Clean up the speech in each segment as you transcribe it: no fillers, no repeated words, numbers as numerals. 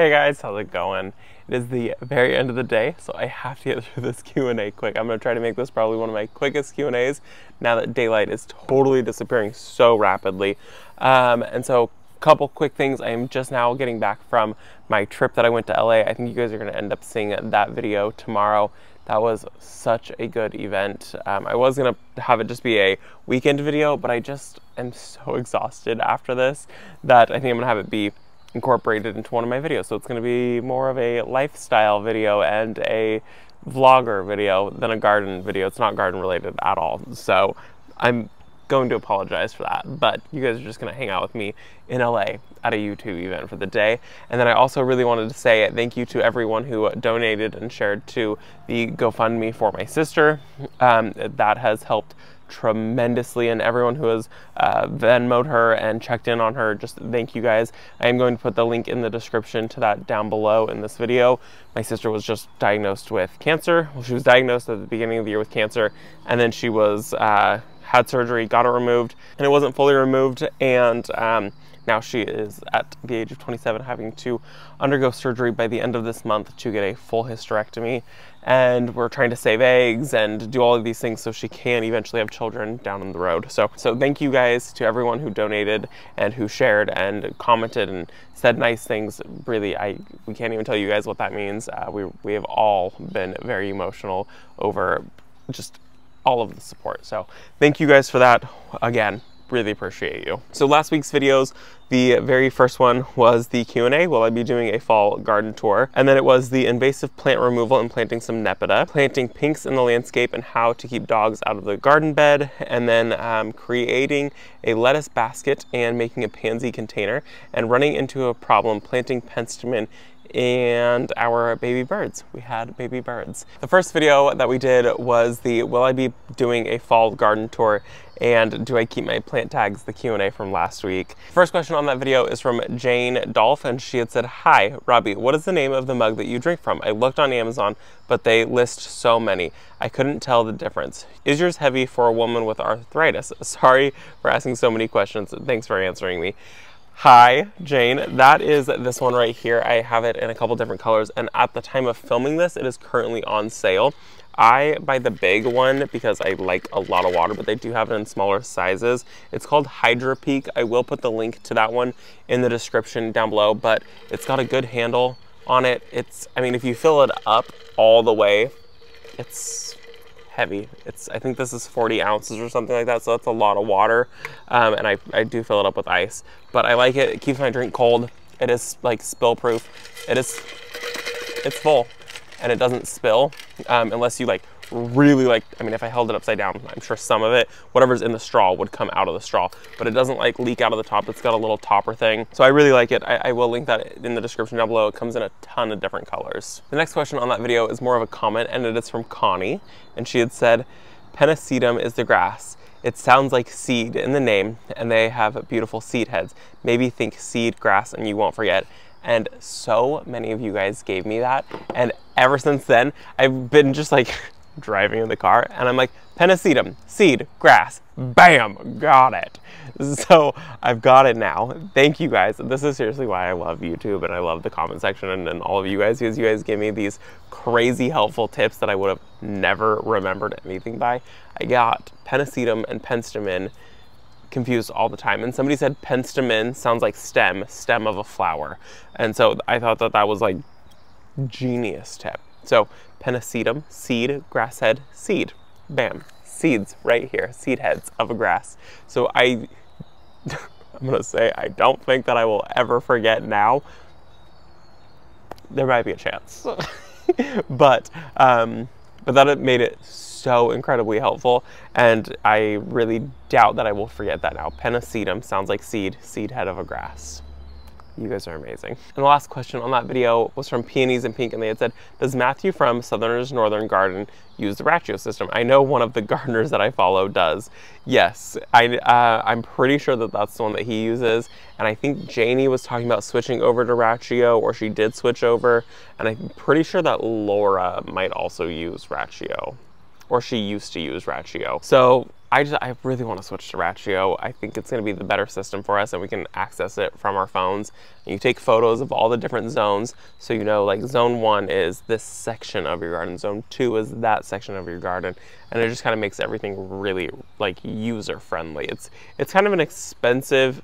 Hey guys, how's it going? It is the very end of the day, so I have to get through this Q&A quick. I'm going to try to make this probably one of my quickest Q&As now that daylight is totally disappearing so rapidly. And so a couple quick things. I am just now getting back from my trip that I went to LA. I think you guys are going to end up seeing that video tomorrow. That was such a good event. I was going to have it just be a weekend video, but I just am so exhausted after this that I think I'm going to have it be incorporated into one of my videos. So it's going to be more of a lifestyle video and a vlogger video than a garden video. It's not garden related at all. So I'm going to apologize for that, but you guys are just going to hang out with me in LA at a YouTube event for the day. And then I also really wanted to say thank you to everyone who donated and shared to the GoFundMe for my sister. That has helped tremendously, and everyone who has Venmo'd her and checked in on her, just thank you guys. I am going to put the link in the description to that down below in this video. My sister was just diagnosed with cancer. Well, she was diagnosed at the beginning of the year with cancer, and then she was had surgery, got it removed, and it wasn't fully removed, and now she is at the age of 27 having to undergo surgery by the end of this month to get a full hysterectomy. And we're trying to save eggs and do all of these things so she can eventually have children down the road. So thank you guys to everyone who donated and who shared and commented and said nice things. Really, we can't even tell you guys what that means. We have all been very emotional over just all of the support. So thank you guys for that. Again, really appreciate you. So last week's videos, the very first one was the Q&A. Will I be doing a fall garden tour? And then it was the invasive plant removal and planting some Nepeta, planting pinks in the landscape and how to keep dogs out of the garden bed, and then creating a lettuce basket and making a pansy container, and running into a problem planting Penstemon and our baby birds. We had baby birds. The first video that we did was the will I be doing a fall garden tour and do I keep my plant tags, the Q&A from last week. First question on that video is from Jane Dolph, and she had said, "Hi, Robbie, what is the name of the mug that you drink from? I looked on Amazon, but they list so many. I couldn't tell the difference. Is yours heavy for a woman with arthritis?" Sorry for asking so many questions. Thanks for answering me. Hi, Jane. That is this one right here. I have it in a couple different colors, and at the time of filming this, it is currently on sale. I buy the big one because I like a lot of water, but they do have it in smaller sizes. It's called Hydra Peak. I will put the link to that one in the description down below, but it's got a good handle on it. I mean, if you fill it up all the way, it's heavy. I think this is 40 ounces or something like that, so that's a lot of water. And I do fill it up with ice, but I like it. It keeps my drink cold. It is like spill proof. It's full and it doesn't spill unless you really I mean, if I held it upside down, I'm sure some of it, whatever's in the straw would come out of the straw, but it doesn't leak out of the top. It's got a little topper thing. So I really like it. I will link that in the description down below. It comes in a ton of different colors. The next question on that video is more of a comment, and it is from Connie, and she had said, "Penum is the grass. It sounds like seed in the name, and they have beautiful seed heads. Maybe think seed grass and you won't forget." And so many of you guys gave me that, and ever since then, I've been just driving in the car, and I'm like, Penum, seed, grass, bam, got it. So I've got it now. Thank you guys. This is seriously why I love YouTube, and I love the comment section and all of you guys, because you guys give me these crazy helpful tips that I would have never remembered anything by. I got Penum and Penstemon confused all the time, and somebody said Penstemon sounds like stem of a flower, and so I thought that was genius tip. So Penum, seed, grass head, seed, bam, seeds right here, seed heads of a grass. So I'm gonna say I don't think that I will ever forget now. There might be a chance, but that it made it so incredibly helpful, and I really doubt that I will forget that now. Penum sounds like seed head of a grass. You guys are amazing. And the last question on that video was from Peonies in Pink, and they had said, "Does Matthew from Southerners Northern Garden use the Rcho system?" I know one of the gardeners that I follow does. Yes, I'm pretty sure that that's the one that he uses, and I think Janie was talking about switching over to Rachio, or she did switch over, and I'm pretty sure that Laura might also use Rachio, or she used to use Rachio. So I really want to switch to Rachio. I think it's going to be the better system for us, and we can access it from our phones. And you take photos of all the different zones, so you know, like zone 1 is this section of your garden, zone 2 is that section of your garden, and it just kind of makes everything really like user friendly. It's kind of an expensive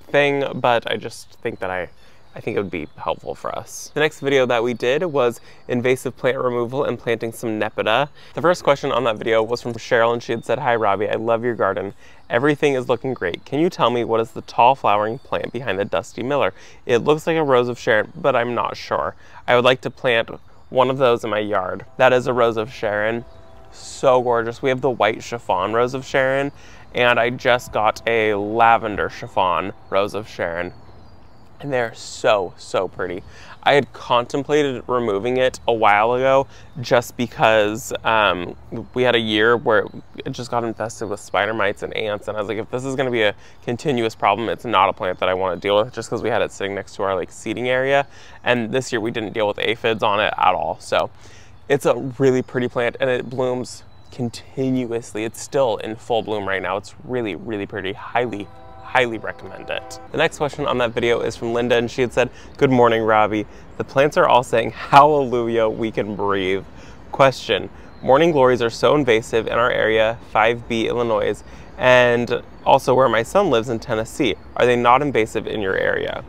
thing, but I just think that I think it would be helpful for us. The next video that we did was invasive plant removal and planting some Nepeta. The first question on that video was from Sharon. She had said, "Hi Robbie, I love your garden. Everything is looking great. Can you tell me what is the tall flowering plant behind the Dusty Miller? It looks like a Rose of Sharon, but I'm not sure. I would like to plant one of those in my yard." That is a Rose of Sharon. So gorgeous. We have the white chiffon Rose of Sharon, and I just got a lavender chiffon Rose of Sharon. And they're so, so pretty. I had contemplated removing it a while ago just because we had a year where it just got infested with spider mites and ants, and I was like, if this is going to be a continuous problem, it's not a plant that I want to deal with, just because we had it sitting next to our like seating area. And this year we didn't deal with aphids on it at all. So it's a really pretty plant, and it blooms continuously. It's still in full bloom right now. It's really, really pretty. Highly recommend it. The next question on that video is from Linda, and she had said, "Good morning, Robbie. The plants are all saying, hallelujah, we can breathe. Question, morning glories are so invasive in our area, 5B, Illinois, and also where my son lives in Tennessee. Are they not invasive in your area?"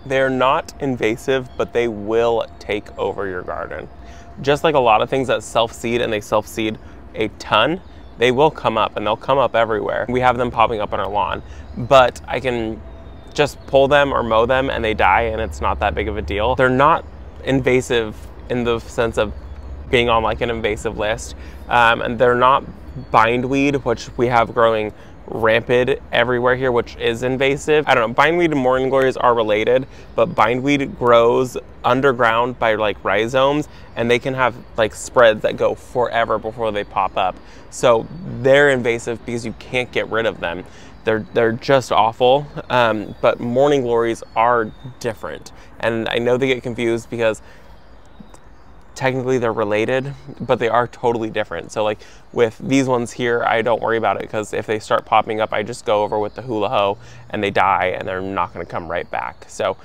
They're not invasive, but they will take over your garden. Just like a lot of things that self-seed, and they self-seed a ton, they will come up, and they'll come up everywhere. We have them popping up on our lawn, but I can just pull them or mow them and they die, and it's not that big of a deal. They're not invasive in the sense of being on like an invasive list, and they're not bindweed, which we have growing rampant everywhere here, which is invasive. I don't know, bindweed and morning glories are related, but bindweed grows underground by like rhizomes, and they can have like spreads that go forever before they pop up. So they're invasive because you can't get rid of them. They're just awful, but morning glories are different. And I know they get confused because technically they're related, but they are totally different. So like with these ones here, I don't worry about it, because if they start popping up, I just go over with the Hula Hoe and they die, and they're not going to come right back. So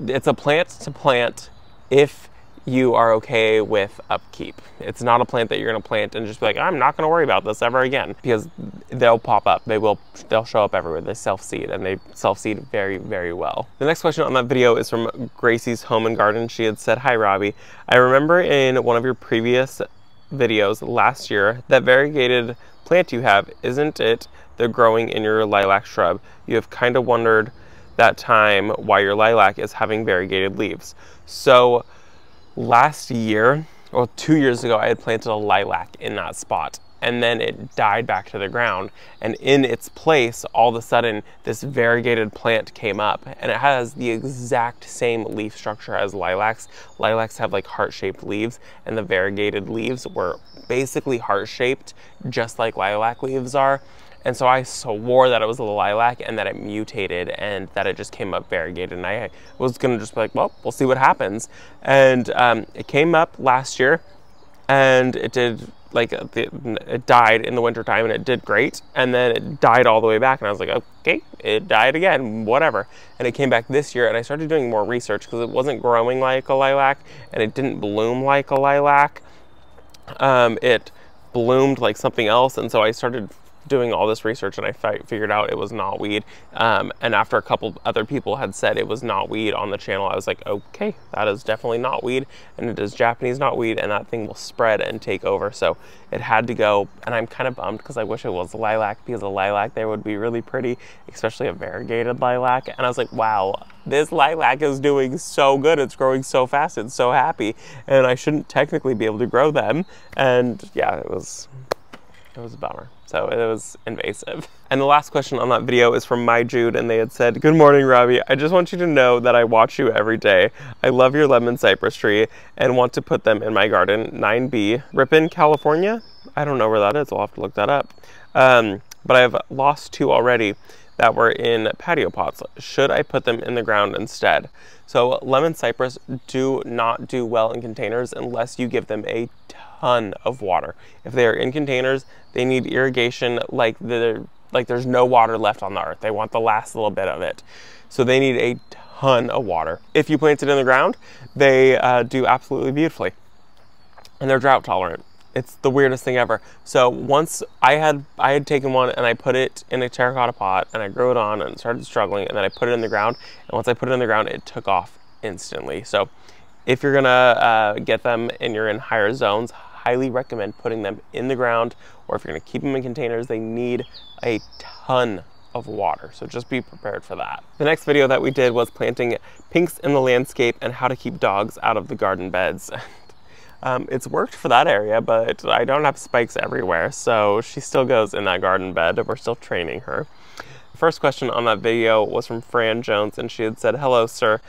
it's a plant to plant if you are okay with upkeep. It's not a plant that you're going to plant and just be like, I'm not going to worry about this ever again, because they'll pop up. They'll show up everywhere. They self-seed, and they self-seed very, very well. The next question on that video is from Gracie's Home and Garden. She had said, "Hi Robbie, I remember in one of your previous videos last year that variegated plant you have, isn't it the growing in your lilac shrub? You have kind of wondered that time why your lilac is having variegated leaves." So last year, or 2 years ago, I had planted a lilac in that spot, and then it died back to the ground, and in its place, all of a sudden, this variegated plant came up, and it has the exact same leaf structure as lilacs. Lilacs have like heart-shaped leaves, and the variegated leaves were basically heart-shaped, just like lilac leaves are. And so I swore that it was a lilac, and that it mutated, and that it just came up variegated. And I was gonna just be like, well, we'll see what happens. And it came up last year, and it did, like, it died in the wintertime, and it did great. And then it died all the way back, and I was like, okay, it died again, whatever. And it came back this year, and I started doing more research, because it wasn't growing like a lilac, and it didn't bloom like a lilac. It bloomed like something else, and so I started doing all this research, and I figured out it was knotweed. And after a couple other people had said it was knotweed on the channel, I was like, okay, that is definitely knotweed, and it is Japanese knotweed, and that thing will spread and take over. So it had to go, and I'm kind of bummed, because I wish it was lilac, because a lilac there would be really pretty, especially a variegated lilac. And I was like, wow, this lilac is doing so good. It's growing so fast. It's so happy, and I shouldn't technically be able to grow them. And yeah, it was a bummer. So it was invasive. And the last question on that video is from My Jude, and they had said, "Good morning, Robbie. I just want you to know that I watch you every day. I love your lemon cypress tree and want to put them in my garden. 9B, Ripon, California." I don't know where that is. I'll have to look that up. But I've lost 2 already. that were in patio pots. Should I put them in the ground instead? So lemon cypress do not do well in containers unless you give them a ton of water. If they are in containers, they need irrigation like there's no water left on the earth. They want the last little bit of it. So they need a ton of water. If you plant it in the ground, they do absolutely beautifully. And they're drought tolerant. It's the weirdest thing ever. So once I had taken one and I put it in a terracotta pot and I grew it on and started struggling, and then I put it in the ground, and once I put it in the ground, it took off instantly. So if you're gonna get them and you're in higher zones, highly recommend putting them in the ground, or if you're gonna keep them in containers, they need a ton of water. So just be prepared for that. The next video that we did was planting pinks in the landscape and how to keep dogs out of the garden beds. It's worked for that area, but I don't have spikes everywhere, so she still goes in that garden bed. We're still training her. The first question on that video was from Fran Jones, and she had said, "Hello, sir.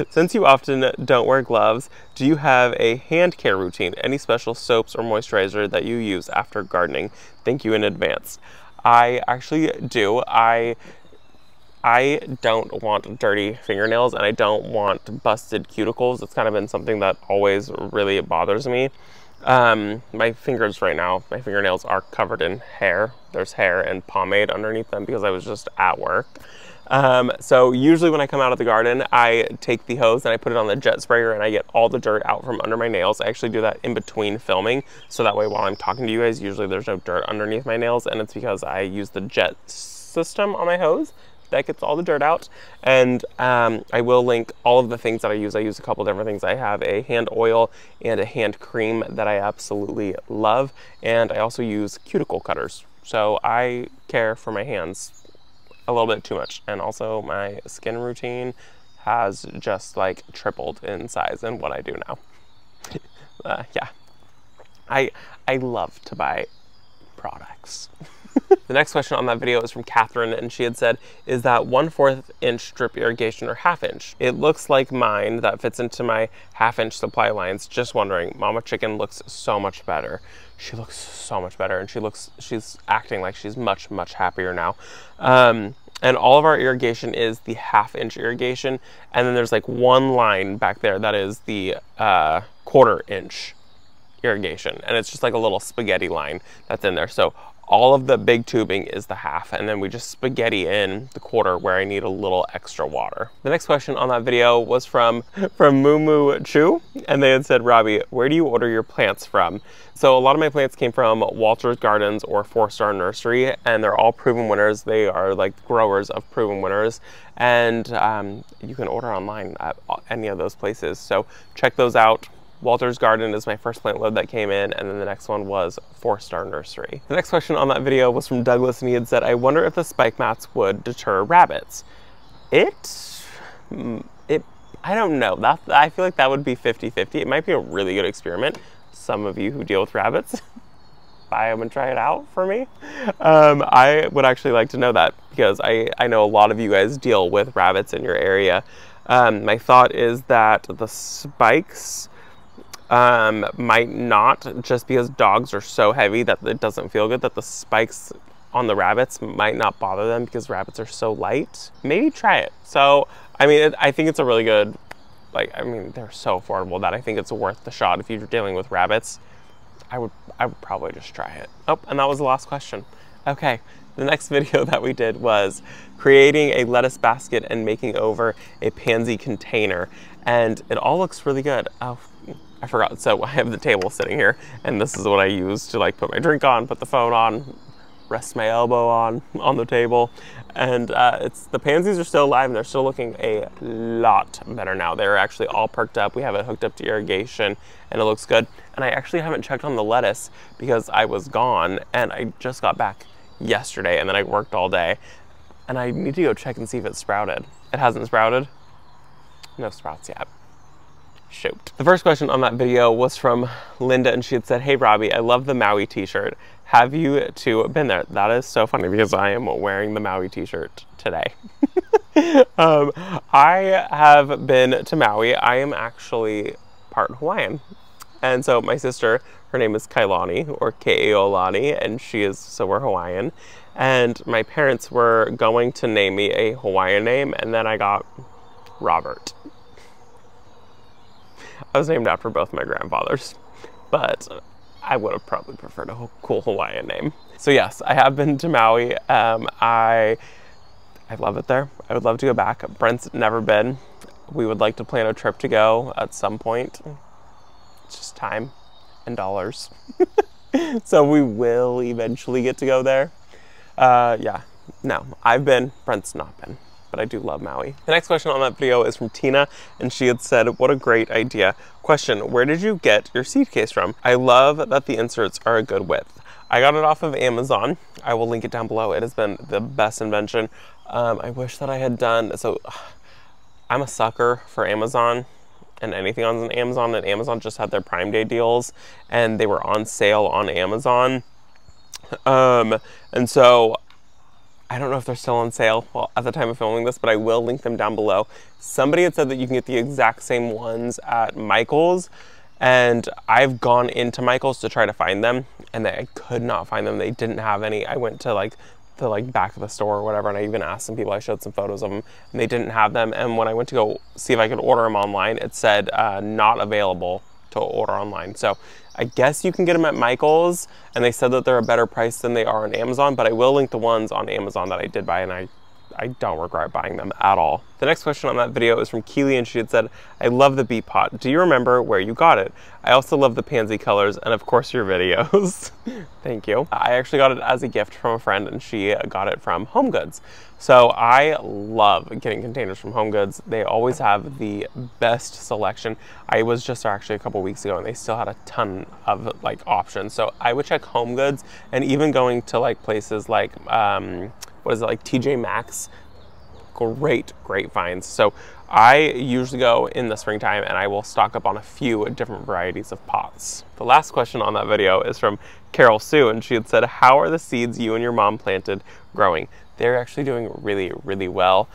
Since you often don't wear gloves, do you have a hand care routine? Any special soaps or moisturizer that you use after gardening? Thank you in advance." I actually do. I don't want dirty fingernails, and I don't want busted cuticles. It's kind of been something that always really bothers me. My fingers right now, my fingernails are covered in hair. There's hair and pomade underneath them because I was just at work. So usually when I come out of the garden, I take the hose and I put it on the jet sprayer and I get all the dirt out from under my nails. I actually do that in between filming, so that way while I'm talking to you guys, usually there's no dirt underneath my nails, and it's because I use the jet system on my hose that gets all the dirt out. And I will link all of the things that I use. I use a couple different things. I have a hand oil and a hand cream that I absolutely love, and I also use cuticle cutters. So I care for my hands a little bit too much, and also my skin routine has just like tripled in size in what I do now. Yeah, I love to buy products. The next question on that video is from Katherine, and she had said, "Is that 1/4 inch drip irrigation or 1/2 inch? It looks like mine that fits into my 1/2 inch supply lines. Just wondering. Mama Chicken looks so much better." She looks so much better, and she's acting like she's much, much happier now. And all of our irrigation is the 1/2 inch irrigation, and then there's like one line back there that is the 1/4 inch irrigation, and it's just like a little spaghetti line that's in there. So all of the big tubing is the 1/2, and then we just spaghetti in the 1/4 where I need a little extra water. The next question on that video was from Moo Chu, and they had said, "Robbie, where do you order your plants from?" So a lot of my plants came from Walter's Gardens or 4-Star Nursery, and they're all proven winners. They are like growers of proven winners, and you can order online at any of those places. So check those out. Walter's Garden is my first plant load that came in, and then the next one was 4-Star Nursery. The next question on that video was from Douglas, and he had said, "I wonder if the spike mats would deter rabbits." I don't know. I feel like that would be 50-50. It might be a really good experiment. Some of you who deal with rabbits, buy them and try it out for me. I would actually like to know that, because I know a lot of you guys deal with rabbits in your area. My thought is that the spikes might not, just because dogs are so heavy that it doesn't feel good, that the spikes on the rabbits might not bother them because rabbits are so light. Maybe try it. So, I mean, I think it's a really good, I mean, they're so affordable that I think it's worth the shot. If you're dealing with rabbits, I would probably just try it. Oh, and that was the last question. Okay, the next video that we did was creating a lettuce basket and making over a pansy container, and it all looks really good. Oh, I forgot. So I have the table sitting here, and this is what I use to like put my drink on, put the phone on, rest my elbow on the table. And the pansies are still alive, and they're still looking a lot better now. They're actually all perked up. We have it hooked up to irrigation, and it looks good. And I actually haven't checked on the lettuce because I was gone, and I just got back yesterday, and then I worked all day, and I need to go check and see if it sprouted. It hasn't sprouted? No sprouts yet. Shoot. The first question on that video was from Linda, and she had said, "Hey Robbie, I love the Maui t-shirt. Have you two been there?" That is so funny because I am wearing the Maui t-shirt today. I have been to Maui. I am actually part Hawaiian. And so my sister, her name is Kailani, or Keolani, and so we're Hawaiian. And my parents were going to name me a Hawaiian name, and then I got Robert. I was named after both my grandfathers, but I would have probably preferred a cool Hawaiian name. So yes, I have been to Maui. I love it there. I would love to go back. Brent's never been. We would like to plan a trip to go at some point. It's just time and dollars. So we will eventually get to go there. Yeah, no, I've been, Brent's not been, but I do love Maui. The next question on that video is from Tina, and she had said, what a great idea. Question, where did you get your seed case from? I love that the inserts are a good width. I got it off of Amazon. I will link it down below. It has been the best invention. I wish that I had done, so I'm a sucker for Amazon and anything on Amazon, and Amazon just had their Prime Day deals and they were on sale on Amazon. And so I don't know if they're still on sale, well, at the time of filming this, but I will link them down below. Somebody had said that you can get the exact same ones at Michael's, and I've gone into Michael's to try to find them, and I could not find them. They didn't have any. I went to the back of the store or whatever, and I even asked some people, I showed some photos of them, and they didn't have them. And when I went to go see if I could order them online, it said not available to order online. So I guess you can get them at Michael's, and they said that they're a better price than they are on Amazon, but I will link the ones on Amazon that I did buy, and I don't regret buying them at all. The next question on that video is from Keely, and she had said, I love the beet pot. Do you remember where you got it? I also love the pansy colors and of course your videos. Thank you. I actually got it as a gift from a friend, and she got it from Home Goods. So I love getting containers from Home Goods. They always have the best selection. I was just there actually a couple weeks ago, and they still had a ton of options. So I would check Home Goods, and even going to places like TJ Maxx, great finds. So I usually go in the springtime, and I will stock up on a few different varieties of pots. The last question on that video is from Carol Sue, and she had said, how are the seeds you and your mom planted growing? They're actually doing really well.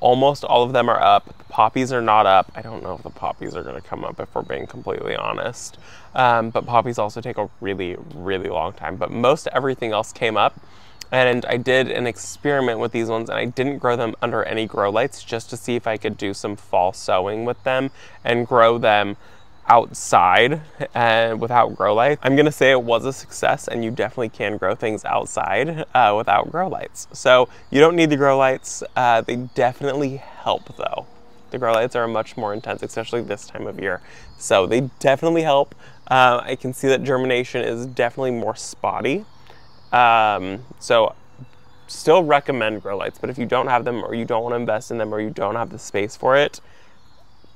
Almost all of them are up. The poppies are not up. I don't know if the poppies are gonna come up, if we're being completely honest. But poppies also take a really long time, but most everything else came up. And I did an experiment with these ones, and I didn't grow them under any grow lights, just to see if I could do some fall sowing with them and grow them outside and without grow lights. I'm gonna say it was a success, and you definitely can grow things outside without grow lights. So you don't need the grow lights. They definitely help though. The grow lights are much more intense, especially this time of year. So they definitely help. I can see that germination is definitely more spotty. So still recommend grow lights, but if you don't have them, or you don't want to invest in them, or you don't have the space for it,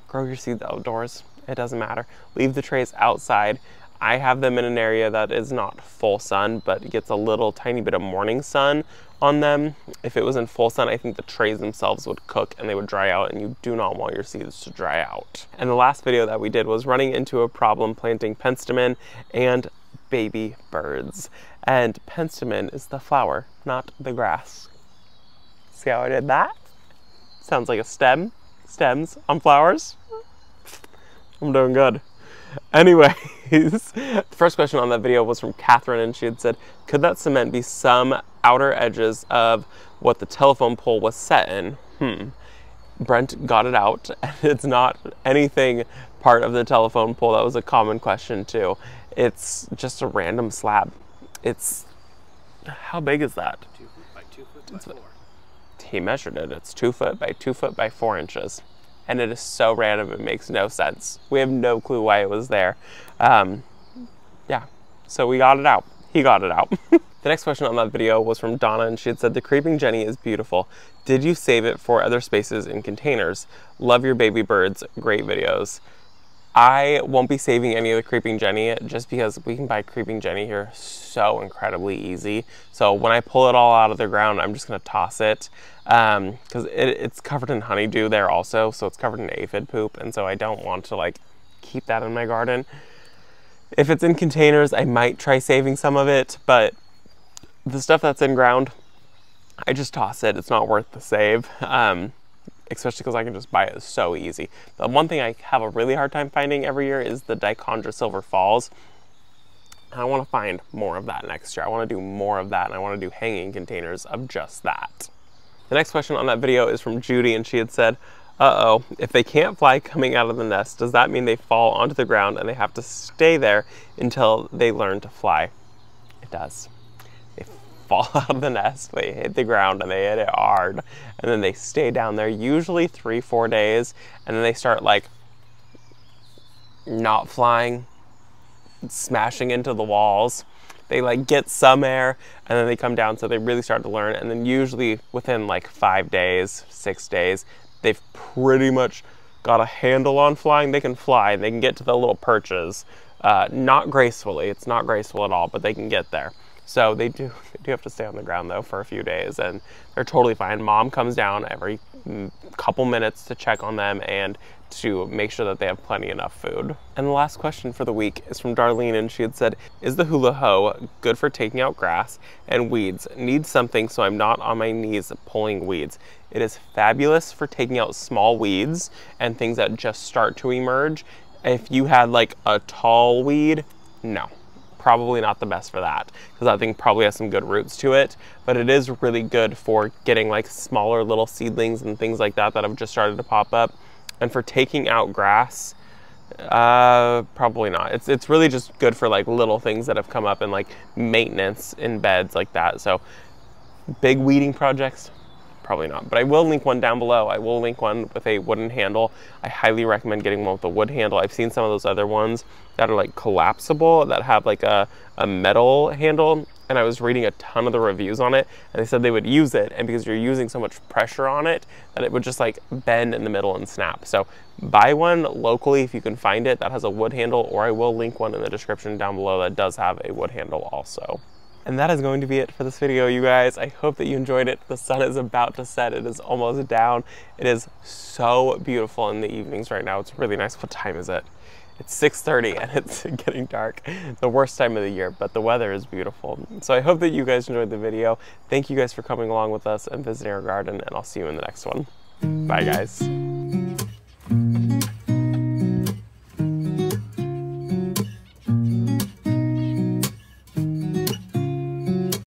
grow your seeds outdoors. It doesn't matter. Leave the trays outside. I have them in an area that is not full sun, but gets a little tiny bit of morning sun on them. If it was in full sun, I think the trays themselves would cook and they would dry out, and you do not want your seeds to dry out. And the last video that we did was running into a problem planting Penstemon and baby birds. And Penstemon is the flower, not the grass. See how I did that? Sounds like a stem. Stems on flowers. I'm doing good. Anyways, the first question on that video was from Katherine, and she had said, could that cement be some outer edges of what the telephone pole was set in? Brent got it out, and it's not anything part of the telephone pole. That was a common question too. It's just a random slab. It's, how big is that? 2 foot by 2 foot by 4. He measured it. It's 2 foot by 2 foot by 4 inches. And it is so random, it makes no sense. We have no clue why it was there. Yeah, so we got it out. He got it out. The next question on that video was from Donna, and she had said, the Creeping Jenny is beautiful. Did you save it for other spaces in containers? Love your baby birds, great videos. I won't be saving any of the Creeping Jenny just because we can buy Creeping Jenny here so incredibly easy. So when I pull it all out of the ground, I'm just gonna toss it because it's covered in honeydew there also, so it's covered in aphid poop, and so I don't want to keep that in my garden. If it's in containers, I might try saving some of it, but the stuff that's in ground, I just toss it. It's not worth the save. especially because I can just buy it so easy. The one thing I have a really hard time finding every year is the Dichondra Silver Falls. I want to find more of that next year. I want to do more of that, and I want to do hanging containers of just that. The next question on that video is from Judy, and she had said, uh-oh, if they can't fly coming out of the nest, does that mean they fall onto the ground and they have to stay there until they learn to fly? It does. They fall out of the nest, they hit the ground, and they hit it hard, and then they stay down there usually 3-4 days, and then they start like not flying, smashing into the walls. They like get some air and then they come down, so they really start to learn, and then usually within like 5 days, 6 days, they've pretty much got a handle on flying. They can fly and they can get to the little perches, not gracefully, it's not graceful at all, but they can get there. So they do have to stay on the ground though for a few days, and they're totally fine. Mom comes down every couple minutes to check on them and to make sure that they have plenty enough food. And the last question for the week is from Darlene, and she had said, is the Hula Hoe good for taking out grass and weeds? Need something so I'm not on my knees pulling weeds. It is fabulous for taking out small weeds and things that just start to emerge. If you had like a tall weed, no. Probably not the best for that, because that thing probably has some good roots to it, but it is really good for getting like smaller little seedlings and things like that that have just started to pop up. And for taking out grass, probably not. It's really just good for like little things that have come up and like maintenance in beds like that. So big weeding projects, probably not. But I will link one down below. I will link one with a wooden handle. I highly recommend getting one with a wood handle. I've seen some of those other ones that are like collapsible, that have like a metal handle, and I was reading a ton of the reviews on it, and they said they would use it, and because you're using so much pressure on it, that it would just like bend in the middle and snap. So buy one locally if you can find it that has a wood handle, or I will link one in the description down below that does have a wood handle also. And that is going to be it for this video, you guys. I hope that you enjoyed it. The sun is about to set. It is almost down. It is so beautiful in the evenings right now. It's really nice. What time is it? It's 6:30 and it's getting dark. The worst time of the year, but the weather is beautiful. So I hope that you guys enjoyed the video. Thank you guys for coming along with us and visiting our garden, and I'll see you in the next one. Bye, guys.